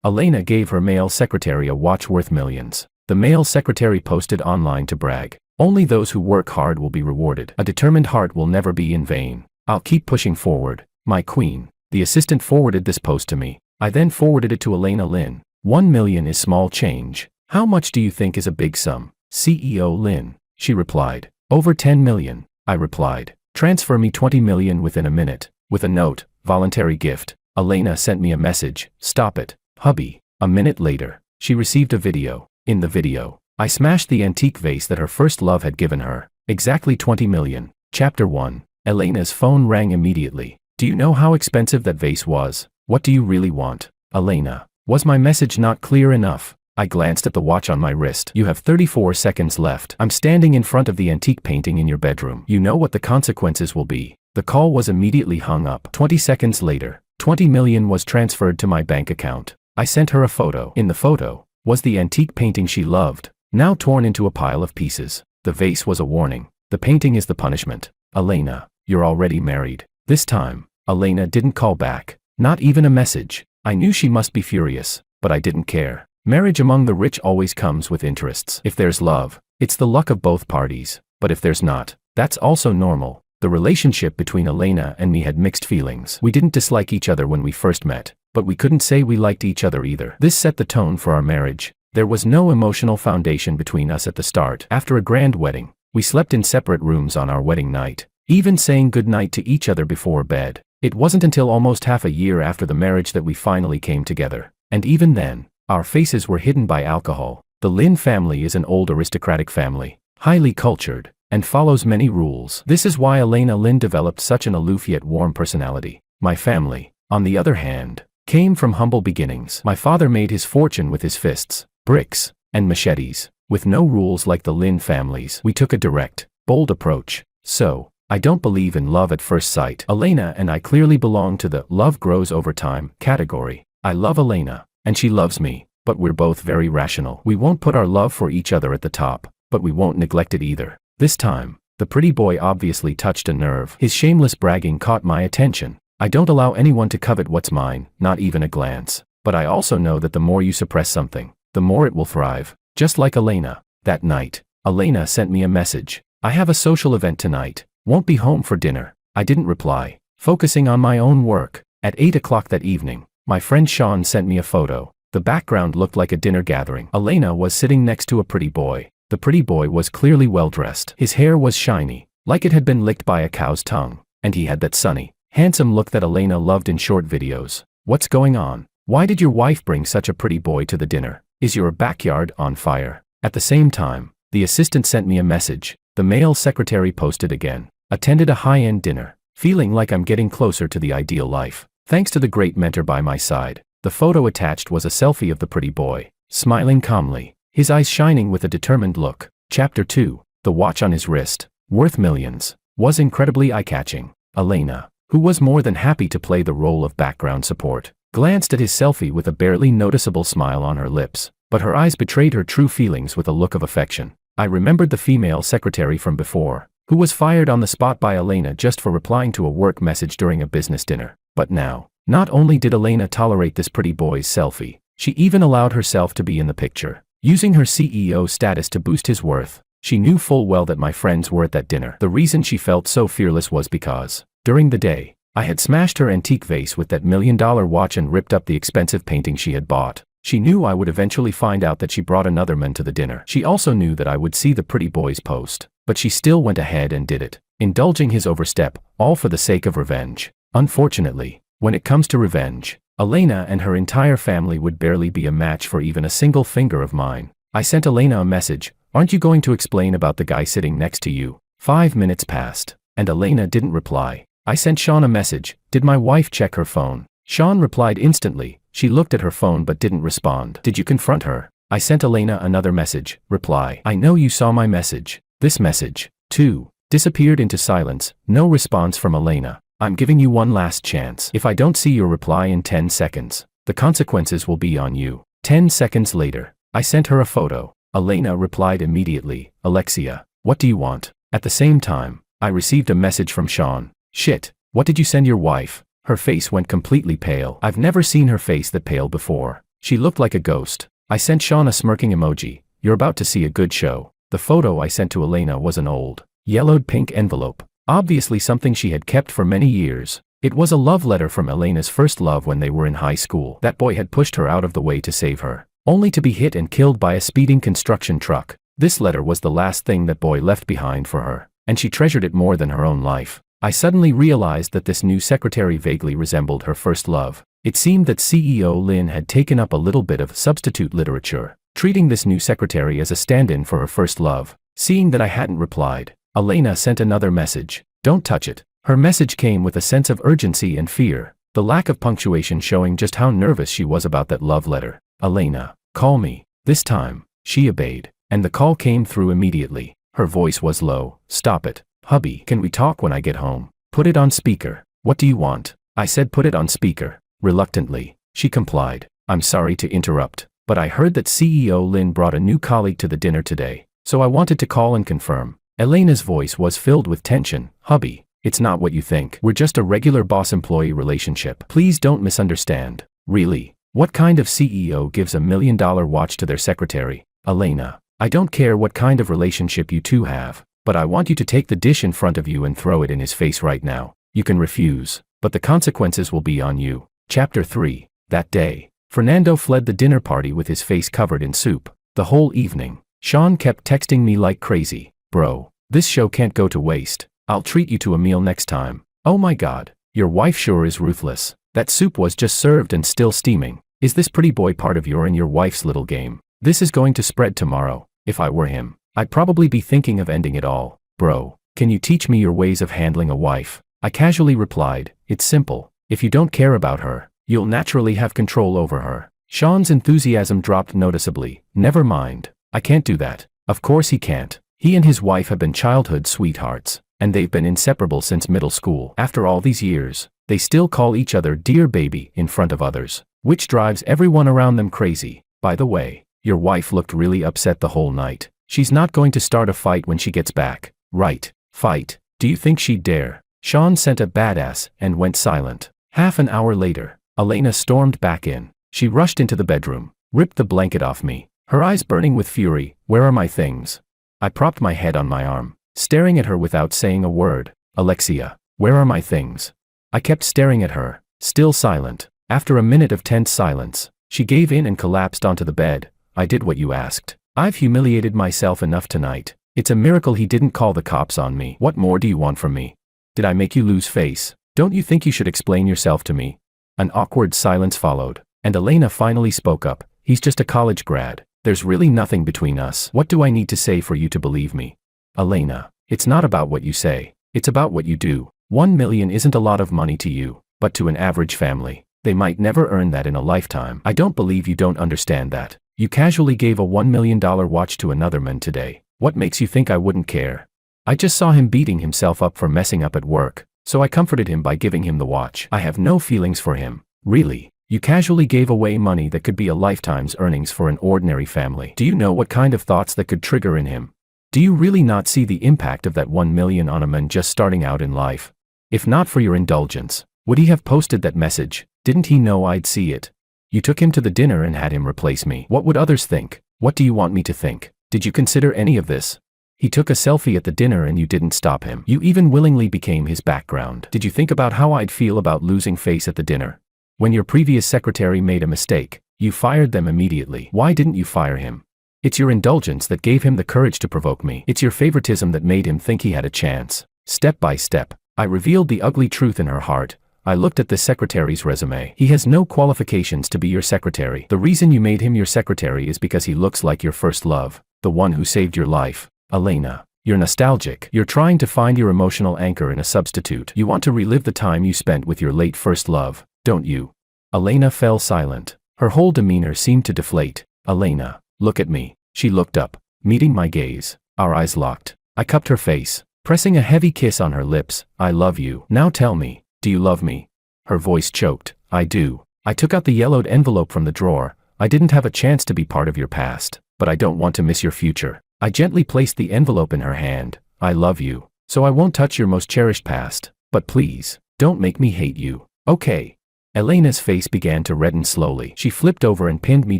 Elena gave her male secretary a watch worth millions. The male secretary posted online to brag. Only those who work hard will be rewarded. A determined heart will never be in vain. I'll keep pushing forward, my queen. The assistant forwarded this post to me. I then forwarded it to Elena Lin. 1 million is small change. How much do you think is a big sum? CEO Lin. She replied. Over 10 million. I replied. Transfer me 20 million within a minute. With a note, voluntary gift. Elena sent me a message. Stop it, hubby. A minute later, she received a video. In the video, I smashed the antique vase that her first love had given her. Exactly 20 million. Chapter 1. Elena's phone rang immediately. Do you know how expensive that vase was? What do you really want? Elena. Was my message not clear enough? I glanced at the watch on my wrist. You have 34 seconds left. I'm standing in front of the antique painting in your bedroom. You know what the consequences will be. The call was immediately hung up. 20 seconds later, 20 million was transferred to my bank account. I sent her a photo. In the photo was the antique painting she loved, now torn into a pile of pieces. The vase was a warning. The painting is the punishment. Elena, you're already married. This time, Elena didn't call back. Not even a message. I knew she must be furious, but I didn't care. Marriage among the rich always comes with interests. If there's love, it's the luck of both parties. But if there's not, that's also normal. The relationship between Elena and me had mixed feelings. We didn't dislike each other when we first met, but we couldn't say we liked each other either. This set the tone for our marriage. There was no emotional foundation between us at the start. After a grand wedding, we slept in separate rooms on our wedding night, even saying goodnight to each other before bed. It wasn't until almost half a year after the marriage that we finally came together. And even then, our faces were hidden by alcohol. The Lin family is an old aristocratic family, highly cultured, and follows many rules. This is why Elena Lin developed such an aloof yet warm personality. My family, on the other hand, came from humble beginnings. My father made his fortune with his fists, bricks, and machetes. With no rules like the Lin families, we took a direct, bold approach. So, I don't believe in love at first sight. Elena and I clearly belong to the love grows over time category. I love Elena, and she loves me, but we're both very rational. We won't put our love for each other at the top, but we won't neglect it either. This time, the pretty boy obviously touched a nerve. His shameless bragging caught my attention. I don't allow anyone to covet what's mine, not even a glance. But I also know that the more you suppress something, the more it will thrive. Just like Elena. That night, Elena sent me a message. I have a social event tonight. Won't be home for dinner. I didn't reply, focusing on my own work. At 8 o'clock that evening, my friend Sean sent me a photo. The background looked like a dinner gathering. Elena was sitting next to a pretty boy. The pretty boy was clearly well dressed. His hair was shiny, like it had been licked by a cow's tongue, and he had that sunny, handsome look that Elena loved in short videos. What's going on? Why did your wife bring such a pretty boy to the dinner? Is your backyard on fire? At the same time, the assistant sent me a message. The male secretary posted again. Attended a high-end dinner. Feeling like I'm getting closer to the ideal life. Thanks to the great mentor by my side. The photo attached was a selfie of the pretty boy, smiling calmly, his eyes shining with a determined look. Chapter 2. The watch on his wrist, worth millions, was incredibly eye-catching. Elena, who was more than happy to play the role of background support, glanced at his selfie with a barely noticeable smile on her lips, but her eyes betrayed her true feelings with a look of affection. I remembered the female secretary from before, who was fired on the spot by Elena just for replying to a work message during a business dinner. But now, not only did Elena tolerate this pretty boy's selfie, she even allowed herself to be in the picture, using her CEO status to boost his worth. She knew full well that my friends were at that dinner. The reason she felt so fearless was because, during the day, I had smashed her antique vase with that $1 million watch and ripped up the expensive painting she had bought. She knew I would eventually find out that she brought another man to the dinner. She also knew that I would see the pretty boy's post, but she still went ahead and did it, indulging his overstep, all for the sake of revenge. Unfortunately, when it comes to revenge, Elena and her entire family would barely be a match for even a single finger of mine. I sent Elena a message. Aren't you going to explain about the guy sitting next to you? 5 minutes passed, and Elena didn't reply. I sent Sean a message. Did my wife check her phone? Sean replied instantly. She looked at her phone but didn't respond. Did you confront her? I sent Elena another message. Reply. I know you saw my message. This message, too, disappeared into silence. No response from Elena. I'm giving you one last chance. If I don't see your reply in 10 seconds, the consequences will be on you. 10 seconds later, I sent her a photo. Elena replied immediately. Alexia, what do you want? At the same time, I received a message from Sean. Shit, what did you send your wife? Her face went completely pale. I've never seen her face that pale before. She looked like a ghost. I sent Sean a smirking emoji. You're about to see a good show. The photo I sent to Elena was an old, yellowed pink envelope. Obviously something she had kept for many years. It was a love letter from Elena's first love when they were in high school. That boy had pushed her out of the way to save her, only to be hit and killed by a speeding construction truck. This letter was the last thing that boy left behind for her, and she treasured it more than her own life. I suddenly realized that this new secretary vaguely resembled her first love. It seemed that CEO Lin had taken up a little bit of substitute literature, treating this new secretary as a stand-in for her first love. Seeing that I hadn't replied, Elena sent another message. Don't touch it. Her message came with a sense of urgency and fear, the lack of punctuation showing just how nervous she was about that love letter. Elena, call me. This time, she obeyed, and the call came through immediately. Her voice was low. Stop it. Hubby, can we talk when I get home? Put it on speaker. What do you want? I said put it on speaker. Reluctantly, she complied. I'm sorry to interrupt, but I heard that CEO Lin brought a new colleague to the dinner today, so I wanted to call and confirm. Elena's voice was filled with tension. Hubby, it's not what you think. We're just a regular boss-employee relationship. Please don't misunderstand. Really? What kind of CEO gives $1 million watch to their secretary? Elena, I don't care what kind of relationship you two have, but I want you to take the dish in front of you and throw it in his face right now. You can refuse, but the consequences will be on you. Chapter 3. That day, Fernando fled the dinner party with his face covered in soup. The whole evening, Sean kept texting me like crazy. Bro, this show can't go to waste. I'll treat you to a meal next time. Oh my god, your wife sure is ruthless. That soup was just served and still steaming. Is this pretty boy part of your and your wife's little game? This is going to spread tomorrow. If I were him, I'd probably be thinking of ending it all. Bro, can you teach me your ways of handling a wife? I casually replied, it's simple. If you don't care about her, you'll naturally have control over her. Sean's enthusiasm dropped noticeably. Never mind. I can't do that. Of course he can't. He and his wife have been childhood sweethearts, and they've been inseparable since middle school. After all these years, they still call each other dear baby in front of others, which drives everyone around them crazy. By the way, your wife looked really upset the whole night. She's not going to start a fight when she gets back, right? Fight? Do you think she'd dare? Sean sent a badass and went silent. Half an hour later, Elena stormed back in. She rushed into the bedroom, ripped the blanket off me, her eyes burning with fury. Where are my things? I propped my head on my arm, staring at her without saying a word. Alexia, where are my things? I kept staring at her, still silent. After a minute of tense silence, she gave in and collapsed onto the bed. I did what you asked. I've humiliated myself enough tonight. It's a miracle he didn't call the cops on me. What more do you want from me? Did I make you lose face? Don't you think you should explain yourself to me? An awkward silence followed, and Elena finally spoke up. He's just a college grad. There's really nothing between us. What do I need to say for you to believe me? Elena, it's not about what you say. It's about what you do. 1 million isn't a lot of money to you, but to an average family, they might never earn that in a lifetime. I don't believe you don't understand that. You casually gave a $1 million watch to another man today. What makes you think I wouldn't care? I just saw him beating himself up for messing up at work, so I comforted him by giving him the watch. I have no feelings for him. Really? You casually gave away money that could be a lifetime's earnings for an ordinary family. Do you know what kind of thoughts that could trigger in him? Do you really not see the impact of that 1 million on a man just starting out in life? If not for your indulgence, would he have posted that message? Didn't he know I'd see it? You took him to the dinner and had him replace me. What would others think? What do you want me to think? Did you consider any of this? He took a selfie at the dinner and you didn't stop him. You even willingly became his background. Did you think about how I'd feel about losing face at the dinner? When your previous secretary made a mistake, you fired them immediately. Why didn't you fire him? It's your indulgence that gave him the courage to provoke me. It's your favoritism that made him think he had a chance. Step by step, I revealed the ugly truth in her heart. I looked at the secretary's resume. He has no qualifications to be your secretary. The reason you made him your secretary is because he looks like your first love, the one who saved your life. Elena, you're nostalgic. You're trying to find your emotional anchor in a substitute. You want to relive the time you spent with your late first love, don't you? Elena fell silent. Her whole demeanor seemed to deflate. Elena, look at me. She looked up, meeting my gaze. Our eyes locked. I cupped her face, pressing a heavy kiss on her lips. I love you. Now tell me, do you love me? Her voice choked. I do. I took out the yellowed envelope from the drawer. I didn't have a chance to be part of your past, but I don't want to miss your future. I gently placed the envelope in her hand. I love you, so I won't touch your most cherished past, but please, don't make me hate you. Okay. Elena's face began to redden slowly. She flipped over and pinned me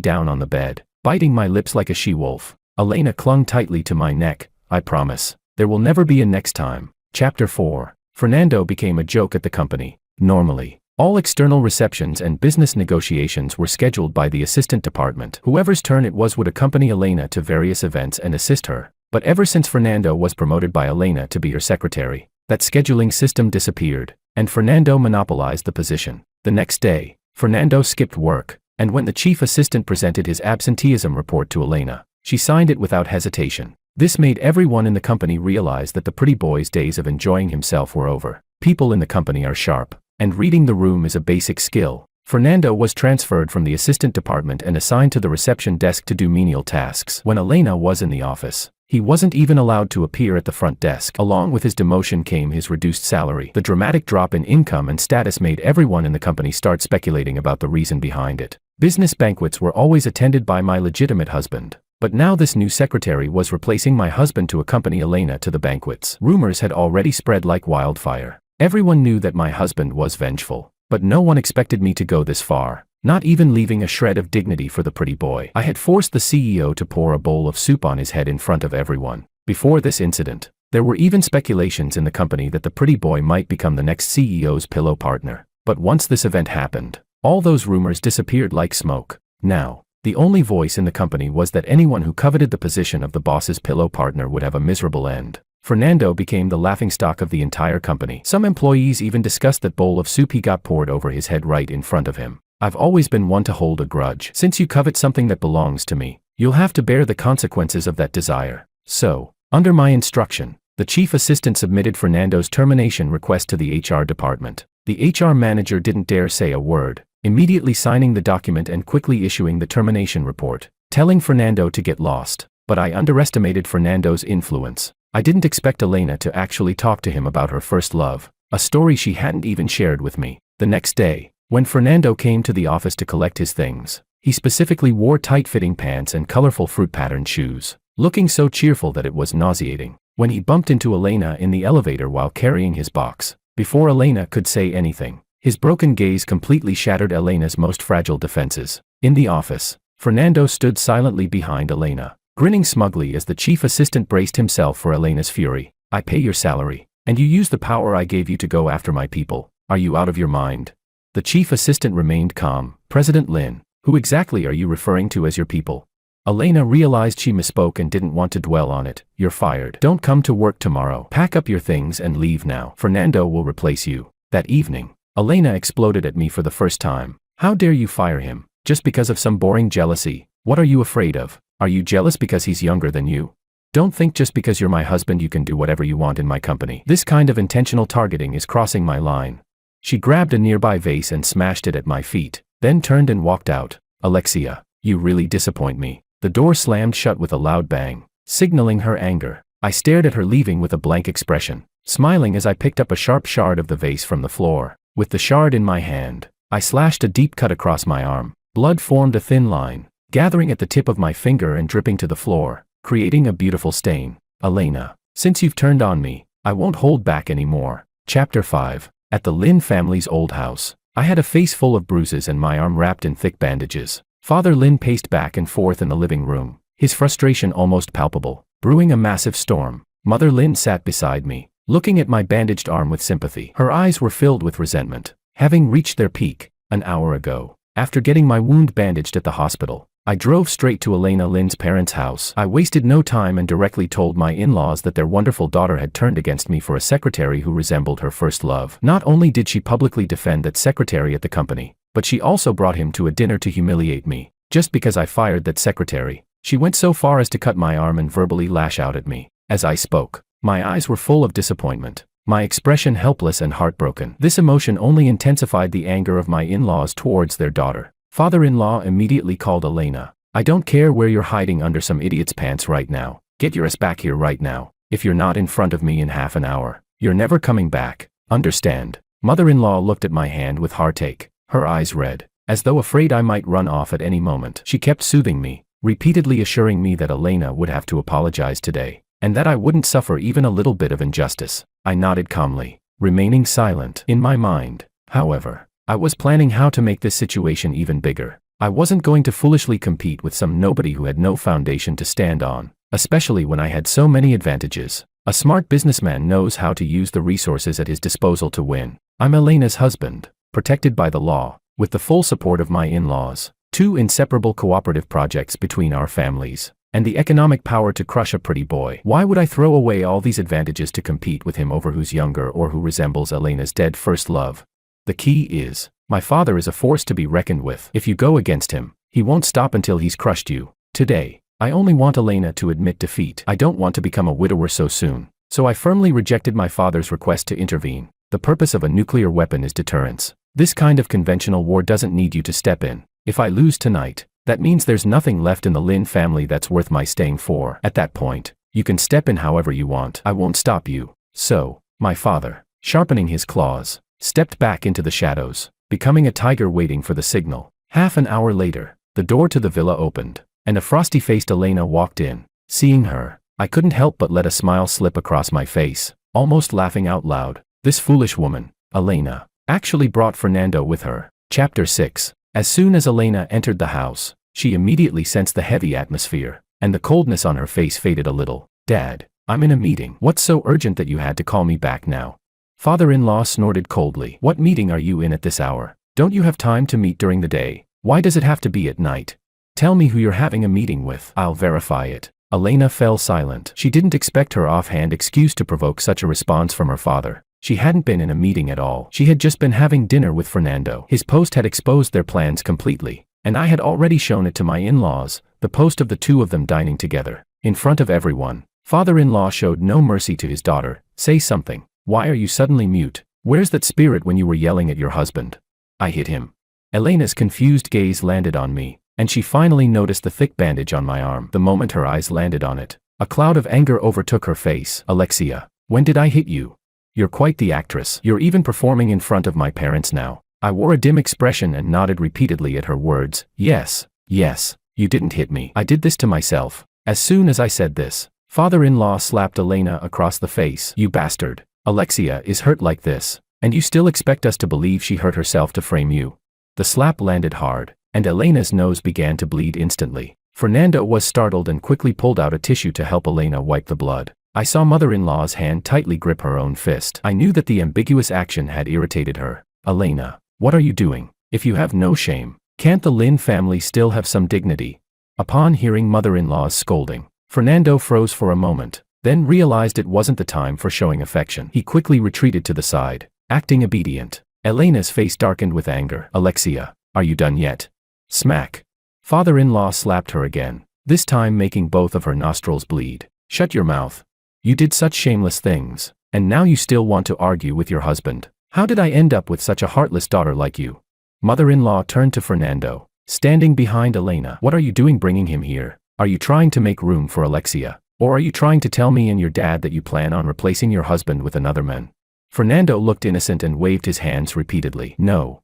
down on the bed, biting my lips like a she-wolf. Elena clung tightly to my neck. I promise. There will never be a next time. Chapter 4. Fernando became a joke at the company. Normally, all external receptions and business negotiations were scheduled by the assistant department. Whoever's turn it was would accompany Elena to various events and assist her. But ever since Fernando was promoted by Elena to be her secretary, that scheduling system disappeared, and Fernando monopolized the position. The next day, Fernando skipped work, and when the chief assistant presented his absenteeism report to Elena, she signed it without hesitation. This made everyone in the company realize that the pretty boy's days of enjoying himself were over. People in the company are sharp, and reading the room is a basic skill. Fernando was transferred from the assistant department and assigned to the reception desk to do menial tasks. When Elena was in the office, he wasn't even allowed to appear at the front desk. Along with his demotion came his reduced salary. The dramatic drop in income and status made everyone in the company start speculating about the reason behind it. Business banquets were always attended by my legitimate husband, but now this new secretary was replacing my husband to accompany Elena to the banquets. Rumors had already spread like wildfire. Everyone knew that my husband was vengeful, but no one expected me to go this far, not even leaving a shred of dignity for the pretty boy. I had forced the CEO to pour a bowl of soup on his head in front of everyone. Before this incident, there were even speculations in the company that the pretty boy might become the next CEO's pillow partner. But once this event happened, all those rumors disappeared like smoke. Now, the only voice in the company was that anyone who coveted the position of the boss's pillow partner would have a miserable end. Fernando became the laughingstock of the entire company. Some employees even discussed that bowl of soup he got poured over his head right in front of him. I've always been one to hold a grudge. Since you covet something that belongs to me, you'll have to bear the consequences of that desire. So, under my instruction, the chief assistant submitted Fernando's termination request to the HR department. The HR manager didn't dare say a word, immediately signing the document and quickly issuing the termination report, telling Fernando to get lost. But I underestimated Fernando's influence. I didn't expect Elena to actually talk to him about her first love, a story she hadn't even shared with me. The next day, when Fernando came to the office to collect his things, he specifically wore tight-fitting pants and colorful fruit-patterned shoes, looking so cheerful that it was nauseating. When he bumped into Elena in the elevator while carrying his box, before Elena could say anything, his broken gaze completely shattered Elena's most fragile defenses. In the office, Fernando stood silently behind Elena, grinning smugly as the chief assistant braced himself for Elena's fury. I pay your salary, and you use the power I gave you to go after my people. Are you out of your mind? The chief assistant remained calm. President Lin, who exactly are you referring to as your people? Elena realized she misspoke and didn't want to dwell on it. You're fired. Don't come to work tomorrow. Pack up your things and leave now. Fernando will replace you. That evening, Elena exploded at me for the first time. How dare you fire him? Just because of some boring jealousy? What are you afraid of? Are you jealous because he's younger than you? Don't think just because you're my husband you can do whatever you want in my company. This kind of intentional targeting is crossing my line. She grabbed a nearby vase and smashed it at my feet, then turned and walked out. Alexia, you really disappoint me. The door slammed shut with a loud bang, signaling her anger. I stared at her leaving with a blank expression, smiling as I picked up a sharp shard of the vase from the floor. With the shard in my hand, I slashed a deep cut across my arm. Blood formed a thin line, gathering at the tip of my finger and dripping to the floor, creating a beautiful stain. Elena, since you've turned on me, I won't hold back anymore. Chapter 5. At the Lin family's old house, I had a face full of bruises and my arm wrapped in thick bandages. Father Lin paced back and forth in the living room, his frustration almost palpable, brewing a massive storm. Mother Lin sat beside me, looking at my bandaged arm with sympathy. Her eyes were filled with resentment, having reached their peak an hour ago. After getting my wound bandaged at the hospital, I drove straight to Elena Lin's parents' house. I wasted no time and directly told my in-laws that their wonderful daughter had turned against me for a secretary who resembled her first love. Not only did she publicly defend that secretary at the company, but she also brought him to a dinner to humiliate me. Just because I fired that secretary, she went so far as to cut my arm and verbally lash out at me. As I spoke, my eyes were full of disappointment, my expression helpless and heartbroken. This emotion only intensified the anger of my in-laws towards their daughter. Father-in-law immediately called Elena. I don't care where you're hiding under some idiot's pants right now. Get your ass back here right now. If you're not in front of me in half an hour, you're never coming back. Understand? Mother-in-law looked at my hand with heartache, her eyes red, as though afraid I might run off at any moment. She kept soothing me, repeatedly assuring me that Elena would have to apologize today, and that I wouldn't suffer even a little bit of injustice. I nodded calmly, remaining silent. In my mind, however, I was planning how to make this situation even bigger. I wasn't going to foolishly compete with some nobody who had no foundation to stand on, especially when I had so many advantages. A smart businessman knows how to use the resources at his disposal to win. I'm Elena's husband, protected by the law, with the full support of my in-laws, 2 inseparable cooperative projects between our families, and the economic power to crush a pretty boy. Why would I throw away all these advantages to compete with him over who's younger or who resembles Elena's dead first love? The key is, my father is a force to be reckoned with. If you go against him, he won't stop until he's crushed you. Today, I only want Elena to admit defeat. I don't want to become a widower so soon. So I firmly rejected my father's request to intervene. The purpose of a nuclear weapon is deterrence. This kind of conventional war doesn't need you to step in. If I lose tonight, that means there's nothing left in the Lin family that's worth my staying for. At that point, you can step in however you want. I won't stop you. So, my father, sharpening his claws, stepped back into the shadows, becoming a tiger waiting for the signal. Half an hour later, the door to the villa opened, and a frosty-faced Elena walked in. Seeing her, I couldn't help but let a smile slip across my face, almost laughing out loud. This foolish woman, Elena, actually brought Fernando with her. Chapter 6. As soon as Elena entered the house, she immediately sensed the heavy atmosphere, and the coldness on her face faded a little. Dad, I'm in a meeting. What's so urgent that you had to call me back now? Father-in-law snorted coldly. What meeting are you in at this hour? Don't you have time to meet during the day? Why does it have to be at night? Tell me who you're having a meeting with. I'll verify it. Elena fell silent. She didn't expect her offhand excuse to provoke such a response from her father. She hadn't been in a meeting at all. She had just been having dinner with Fernando. His post had exposed their plans completely, and I had already shown it to my in-laws, the post of the 2 of them dining together. In front of everyone, father-in-law showed no mercy to his daughter. Say something. Why are you suddenly mute? Where's that spirit when you were yelling at your husband? I hit him. Elena's confused gaze landed on me, and she finally noticed the thick bandage on my arm. The moment her eyes landed on it, a cloud of anger overtook her face. Alexia, when did I hit you? You're quite the actress. You're even performing in front of my parents now. I wore a dim expression and nodded repeatedly at her words. Yes, you didn't hit me. I did this to myself. As soon as I said this, father-in-law slapped Elena across the face. You bastard. Alexia is hurt like this, and you still expect us to believe she hurt herself to frame you. The slap landed hard, and Elena's nose began to bleed instantly. Fernando was startled and quickly pulled out a tissue to help Elena wipe the blood. I saw mother-in-law's hand tightly grip her own fist. I knew that the ambiguous action had irritated her. Elena, what are you doing? If you have no shame, can't the Lin family still have some dignity? Upon hearing mother-in-law's scolding, Fernando froze for a moment, then realized it wasn't the time for showing affection. He quickly retreated to the side, acting obedient. Elena's face darkened with anger. Alexia, are you done yet? Smack. Father-in-law slapped her again, this time making both of her nostrils bleed. Shut your mouth. You did such shameless things, and now you still want to argue with your husband. How did I end up with such a heartless daughter like you? Mother-in-law turned to Fernando, standing behind Elena. What are you doing bringing him here? Are you trying to make room for Alexia? Or are you trying to tell me and your dad that you plan on replacing your husband with another man? Fernando looked innocent and waved his hands repeatedly. No,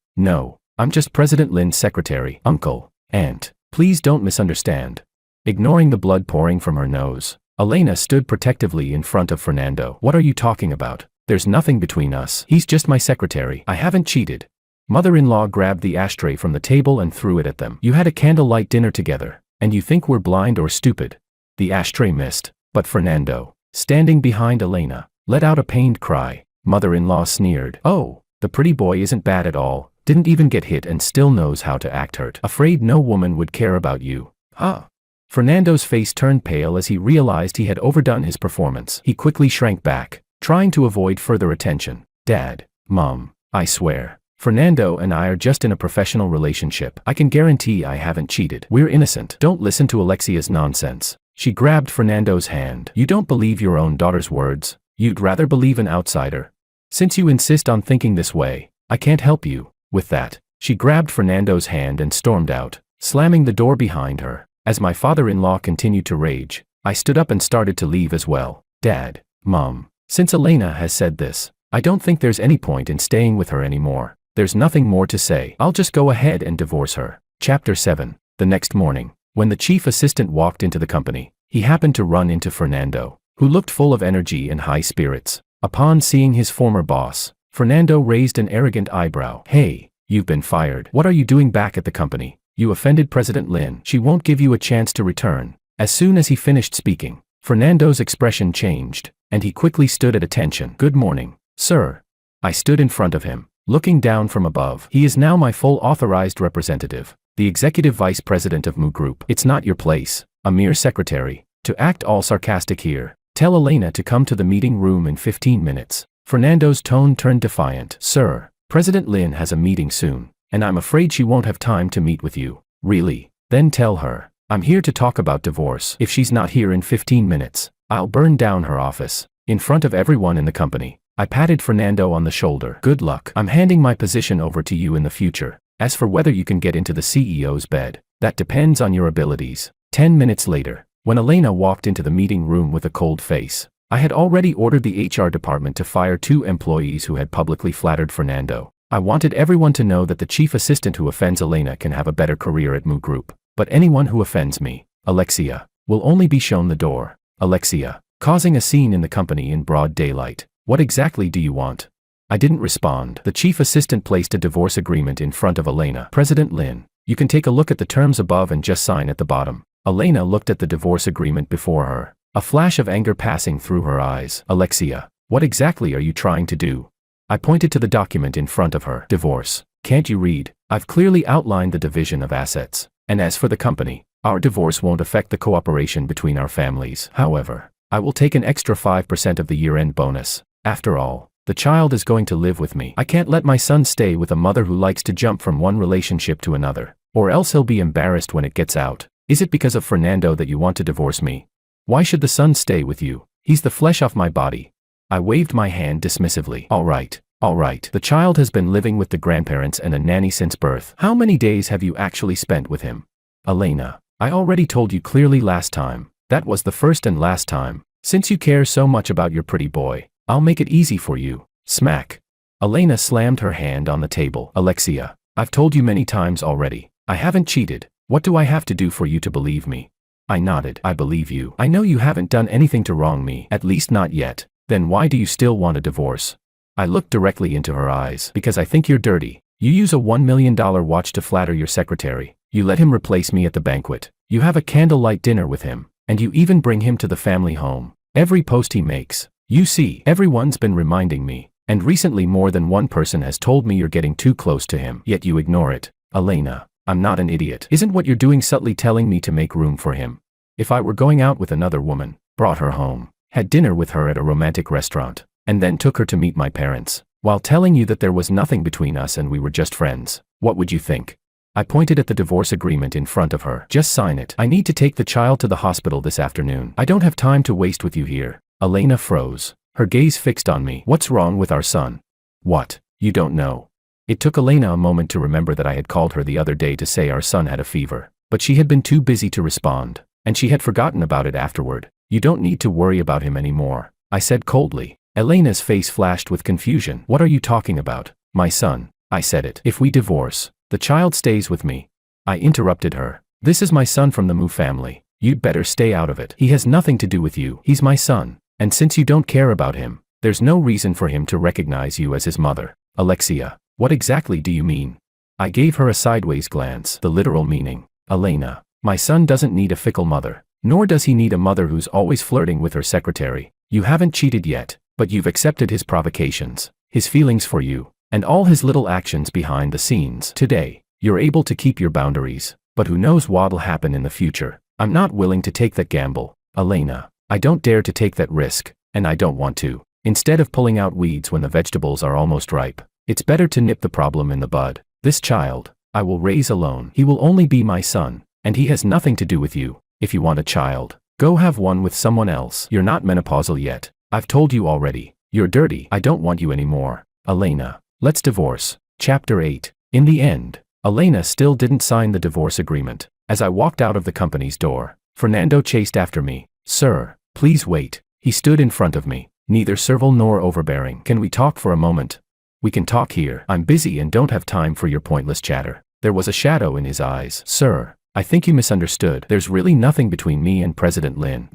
I'm just President Lin's secretary. Uncle, aunt, please don't misunderstand. Ignoring the blood pouring from her nose, Elena stood protectively in front of Fernando. What are you talking about? There's nothing between us. He's just my secretary. I haven't cheated. Mother-in-law grabbed the ashtray from the table and threw it at them. You had a candlelight dinner together, and you think we're blind or stupid? The ashtray missed, but Fernando, standing behind Elena, let out a pained cry. Mother-in-law sneered. Oh, the pretty boy isn't bad at all, didn't even get hit and still knows how to act hurt. Afraid no woman would care about you. Huh? Fernando's face turned pale as he realized he had overdone his performance. He quickly shrank back, trying to avoid further attention. Dad, Mom, I swear, Fernando and I are just in a professional relationship. I can guarantee I haven't cheated. We're innocent. Don't listen to Alexia's nonsense. She grabbed Fernando's hand. You don't believe your own daughter's words. You'd rather believe an outsider. Since you insist on thinking this way, I can't help you. With that, she grabbed Fernando's hand and stormed out, slamming the door behind her. As my father-in-law continued to rage, I stood up and started to leave as well. Dad, Mom, since Elena has said this, I don't think there's any point in staying with her anymore. There's nothing more to say. I'll just go ahead and divorce her. Chapter 7. The next morning, when the chief assistant walked into the company, he happened to run into Fernando, who looked full of energy and high spirits. Upon seeing his former boss, Fernando raised an arrogant eyebrow. Hey, You've been fired. What are you doing back at the company? You offended President Lin. She won't give you a chance to return. As soon as he finished speaking, Fernando's expression changed, and he quickly stood at attention. Good morning, sir. I stood in front of him, looking down from above. He is now my full authorized representative, the executive vice president of Meow Group. It's not your place, a mere secretary, to act all sarcastic here. Tell Elena to come to the meeting room in 15 minutes. Fernando's tone turned defiant. Sir, President Lin has a meeting soon, and I'm afraid she won't have time to meet with you. Really? Then tell her, I'm here to talk about divorce. If she's not here in 15 minutes, I'll burn down her office. In front of everyone in the company, I patted Fernando on the shoulder. Good luck. I'm handing my position over to you in the future. As for whether you can get into the CEO's bed, that depends on your abilities. 10 minutes later, when Elena walked into the meeting room with a cold face, I had already ordered the HR department to fire 2 employees who had publicly flattered Fernando. I wanted everyone to know that the chief assistant who offends Elena can have a better career at Meow Group, but anyone who offends me, Alexia, will only be shown the door. Alexia, causing a scene in the company in broad daylight. What exactly do you want? I didn't respond. The chief assistant placed a divorce agreement in front of Elena. President Lin, you can take a look at the terms above and just sign at the bottom. Elena looked at the divorce agreement before her, a flash of anger passing through her eyes. Alexia, what exactly are you trying to do? I pointed to the document in front of her. Divorce. Can't you read? I've clearly outlined the division of assets. And as for the company, our divorce won't affect the cooperation between our families. However, I will take an extra 5% of the year-end bonus. After all, the child is going to live with me. I can't let my son stay with a mother who likes to jump from one relationship to another, or else he'll be embarrassed when it gets out. Is it because of Fernando that you want to divorce me? Why should the son stay with you? He's the flesh off my body. I waved my hand dismissively. All right. The child has been living with the grandparents and a nanny since birth. How many days have you actually spent with him? Elena, I already told you clearly last time. That was the first and last time. Since you care so much about your pretty boy, I'll make it easy for you. Smack. Elena slammed her hand on the table. Alexia, I've told you many times already. I haven't cheated. What do I have to do for you to believe me? I nodded. I believe you. I know you haven't done anything to wrong me, at least not yet. Then why do you still want a divorce? I looked directly into her eyes. Because I think you're dirty. You use a $1 million watch to flatter your secretary. You let him replace me at the banquet. You have a candlelight dinner with him. And you even bring him to the family home. Every post he makes. You see, everyone's been reminding me. And recently more than one person has told me you're getting too close to him. Yet you ignore it. Elena, I'm not an idiot. Isn't what you're doing subtly telling me to make room for him? If I were going out with another woman, brought her home, had dinner with her at a romantic restaurant, and then took her to meet my parents, while telling you that there was nothing between us and we were just friends, what would you think? I pointed at the divorce agreement in front of her. Just sign it. I need to take the child to the hospital this afternoon. I don't have time to waste with you here. Elena froze, her gaze fixed on me. What's wrong with our son? What? You don't know. It took Elena a moment to remember that I had called her the other day to say our son had a fever, but she had been too busy to respond, and she had forgotten about it afterward. You don't need to worry about him anymore, I said coldly. Elena's face flashed with confusion. What are you talking about? My son. I said it. If we divorce, the child stays with me. I interrupted her. This is my son from the Meow family. You'd better stay out of it. He has nothing to do with you. He's my son. And since you don't care about him, there's no reason for him to recognize you as his mother. Alexia, what exactly do you mean? I gave her a sideways glance. The literal meaning. Elena, my son doesn't need a fickle mother. Nor does he need a mother who's always flirting with her secretary. You haven't cheated yet, but you've accepted his provocations, his feelings for you, and all his little actions behind the scenes. Today, you're able to keep your boundaries, but who knows what'll happen in the future. I'm not willing to take that gamble, Elena. I don't dare to take that risk, and I don't want to. Instead of pulling out weeds when the vegetables are almost ripe, it's better to nip the problem in the bud. This child, I will raise alone. He will only be my son, and he has nothing to do with you. If you want a child, go have one with someone else. You're not menopausal yet. I've told you already. You're dirty. I don't want you anymore. Elena, let's divorce. Chapter 8. In the end, Elena still didn't sign the divorce agreement. As I walked out of the company's door, Fernando chased after me. Sir, please wait. He stood in front of me, neither servile nor overbearing. Can we talk for a moment? We can talk here. I'm busy and don't have time for your pointless chatter. There was a shadow in his eyes. Sir, I think you misunderstood. There's really nothing between me and President Lin.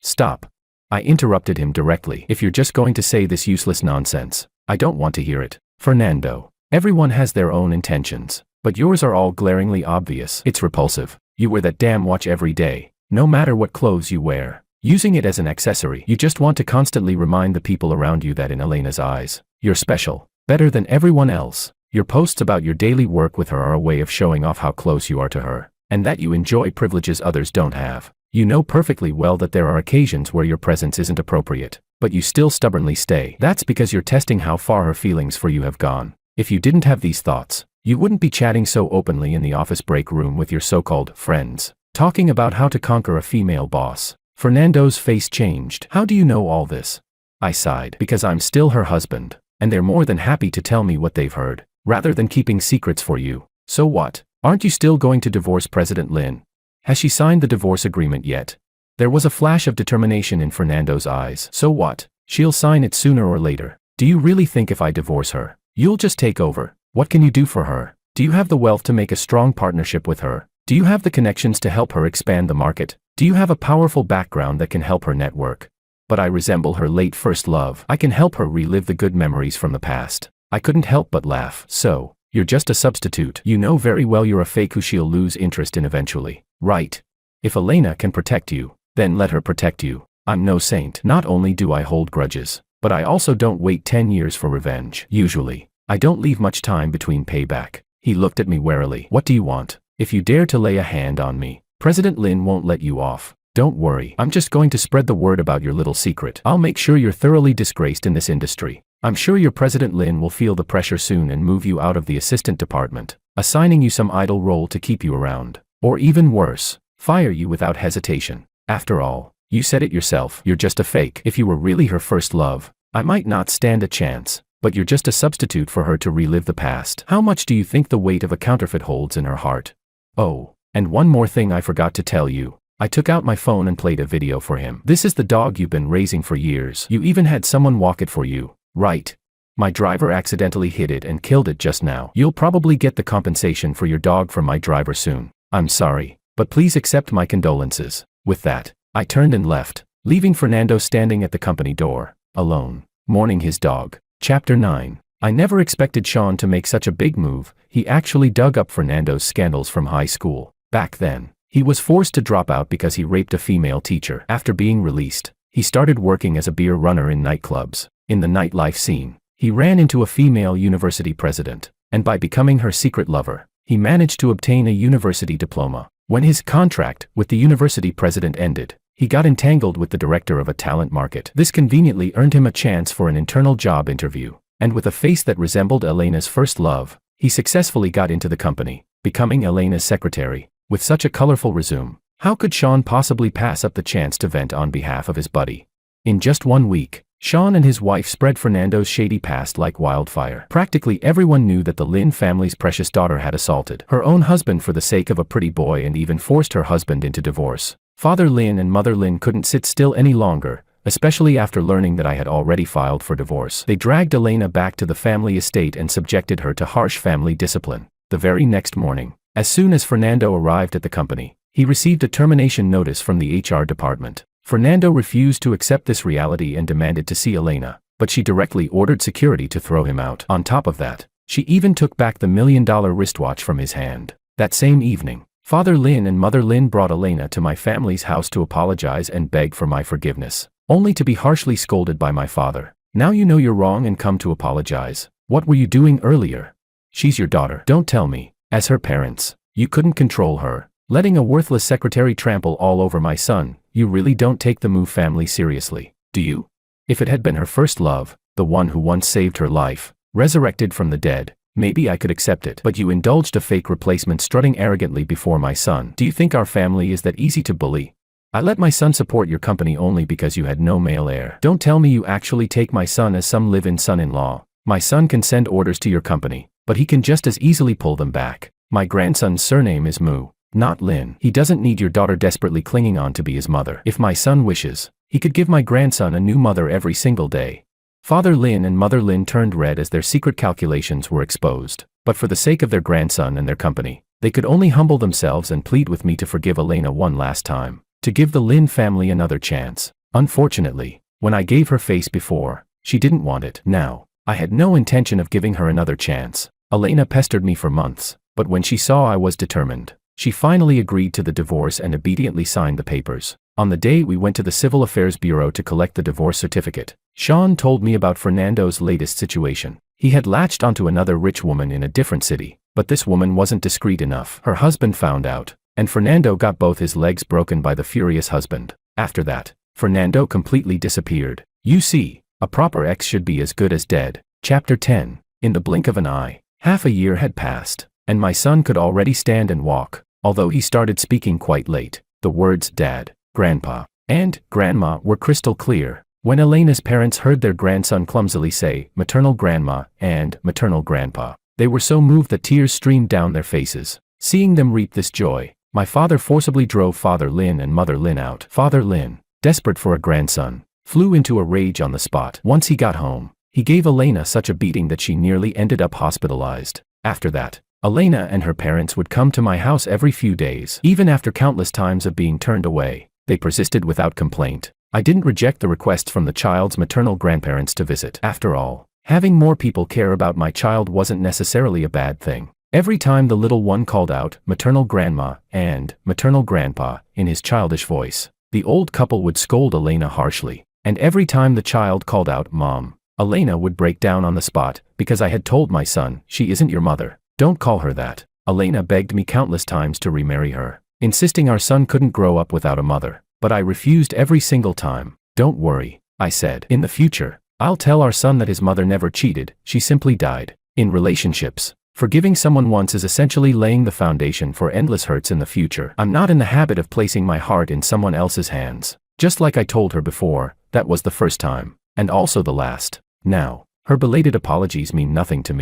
Stop. I interrupted him directly. If you're just going to say this useless nonsense, I don't want to hear it. Fernando, Everyone has their own intentions, but yours are all glaringly obvious. It's repulsive. You wear that damn watch every day, no matter what clothes you wear. Using it as an accessory, you just want to constantly remind the people around you that in Elena's eyes, you're special, better than everyone else. Your posts about your daily work with her are a way of showing off how close you are to her, and that you enjoy privileges others don't have. You know perfectly well that there are occasions where your presence isn't appropriate, but you still stubbornly stay. That's because you're testing how far her feelings for you have gone. If you didn't have these thoughts, you wouldn't be chatting so openly in the office break room with your so-called friends, talking about how to conquer a female boss. Fernando's face changed. How do you know all this? I sighed. Because I'm still her husband, and they're more than happy to tell me what they've heard, rather than keeping secrets for you. So what? Aren't you still going to divorce President Lin? Has she signed the divorce agreement yet? There was a flash of determination in Fernando's eyes. So what? She'll sign it sooner or later. Do you really think if I divorce her, you'll just take over? What can you do for her? Do you have the wealth to make a strong partnership with her? Do you have the connections to help her expand the market? Do you have a powerful background that can help her network? But I resemble her late first love. I can help her relive the good memories from the past. I couldn't help but laugh. So, you're just a substitute. You know very well you're a fake who she'll lose interest in eventually, right? If Elena can protect you, then let her protect you. I'm no saint. Not only do I hold grudges, but I also don't wait 10 years for revenge. Usually, I don't leave much time between payback. He looked at me warily. What do you want? If you dare to lay a hand on me, President Lin won't let you off. Don't worry, I'm just going to spread the word about your little secret. I'll make sure you're thoroughly disgraced in this industry. I'm sure your President Lin will feel the pressure soon and move you out of the assistant department, assigning you some idle role to keep you around. Or even worse, fire you without hesitation. After all, you said it yourself, you're just a fake. If you were really her first love, I might not stand a chance, but you're just a substitute for her to relive the past. How much do you think the weight of a counterfeit holds in her heart? Oh, and one more thing I forgot to tell you. I took out my phone and played a video for him. This is the dog you've been raising for years. You even had someone walk it for you, right? My driver accidentally hit it and killed it just now. You'll probably get the compensation for your dog from my driver soon. I'm sorry, but please accept my condolences. With that, I turned and left, leaving Fernando standing at the company door, alone, mourning his dog. Chapter 9. I never expected Sean to make such a big move. He actually dug up Fernando's scandals from high school. Back then, he was forced to drop out because he raped a female teacher. After being released, he started working as a beer runner in nightclubs. In the nightlife scene, he ran into a female university president, and by becoming her secret lover, he managed to obtain a university diploma. When his contract with the university president ended, he got entangled with the director of a talent market. This conveniently earned him a chance for an internal job interview, and with a face that resembled Elena's first love, he successfully got into the company, becoming Elena's secretary. With such a colorful resume, how could Sean possibly pass up the chance to vent on behalf of his buddy? In just 1 week, Sean and his wife spread Fernando's shady past like wildfire. Practically everyone knew that the Lin family's precious daughter had assaulted her own husband for the sake of a pretty boy and even forced her husband into divorce. Father Lin and Mother Lin couldn't sit still any longer, especially after learning that I had already filed for divorce. They dragged Elena back to the family estate and subjected her to harsh family discipline. The very next morning, as soon as Fernando arrived at the company, he received a termination notice from the HR department. Fernando refused to accept this reality and demanded to see Elena, but she directly ordered security to throw him out. On top of that, she even took back the $1 million wristwatch from his hand. That same evening, Father Lin and Mother Lin brought Elena to my family's house to apologize and beg for my forgiveness, only to be harshly scolded by my father. Now you know you're wrong and come to apologize. What were you doing earlier? She's your daughter. Don't tell me. As her parents, you couldn't control her, letting a worthless secretary trample all over my son. You really don't take the Meow family seriously, do you? If it had been her first love, the one who once saved her life, resurrected from the dead, maybe I could accept it. But you indulged a fake replacement strutting arrogantly before my son. Do you think our family is that easy to bully? I let my son support your company only because you had no male heir. Don't tell me you actually take my son as some live-in son-in-law. My son can send orders to your company, but he can just as easily pull them back. My grandson's surname is Meow, not Lin. He doesn't need your daughter desperately clinging on to be his mother. If my son wishes, he could give my grandson a new mother every single day. Father Lin and Mother Lin turned red as their secret calculations were exposed, but for the sake of their grandson and their company, they could only humble themselves and plead with me to forgive Elena one last time, to give the Lin family another chance. Unfortunately, when I gave her face before, she didn't want it. Now, I had no intention of giving her another chance. Elena pestered me for months, but when she saw I was determined, she finally agreed to the divorce and obediently signed the papers. On the day we went to the Civil Affairs Bureau to collect the divorce certificate, Sean told me about Fernando's latest situation. He had latched onto another rich woman in a different city, but this woman wasn't discreet enough. Her husband found out, and Fernando got both his legs broken by the furious husband. After that, Fernando completely disappeared. You see, a proper ex should be as good as dead. Chapter 10. In the blink of an eye, half a year had passed, and my son could already stand and walk, although he started speaking quite late. The words Dad, Grandpa, and Grandma were crystal clear. When Elena's parents heard their grandson clumsily say maternal grandma and maternal grandpa, they were so moved that tears streamed down their faces. Seeing them reap this joy, my father forcibly drove Father Lin and Mother Lin out. Father Lin, desperate for a grandson, flew into a rage on the spot. Once he got home, he gave Elena such a beating that she nearly ended up hospitalized. After that, Elena and her parents would come to my house every few days. Even after countless times of being turned away, they persisted without complaint. I didn't reject the request from the child's maternal grandparents to visit. After all, having more people care about my child wasn't necessarily a bad thing. Every time the little one called out maternal grandma and maternal grandpa in his childish voice, the old couple would scold Elena harshly. And every time the child called out Mom, Elena would break down on the spot, because I had told my son, she isn't your mother. Don't call her that. Elena begged me countless times to remarry her, insisting our son couldn't grow up without a mother. But I refused every single time. Don't worry, I said. In the future, I'll tell our son that his mother never cheated, she simply died. In relationships, forgiving someone once is essentially laying the foundation for endless hurts in the future. I'm not in the habit of placing my heart in someone else's hands. Just like I told her before, that was the first time, and also the last. Now, her belated apologies mean nothing to me.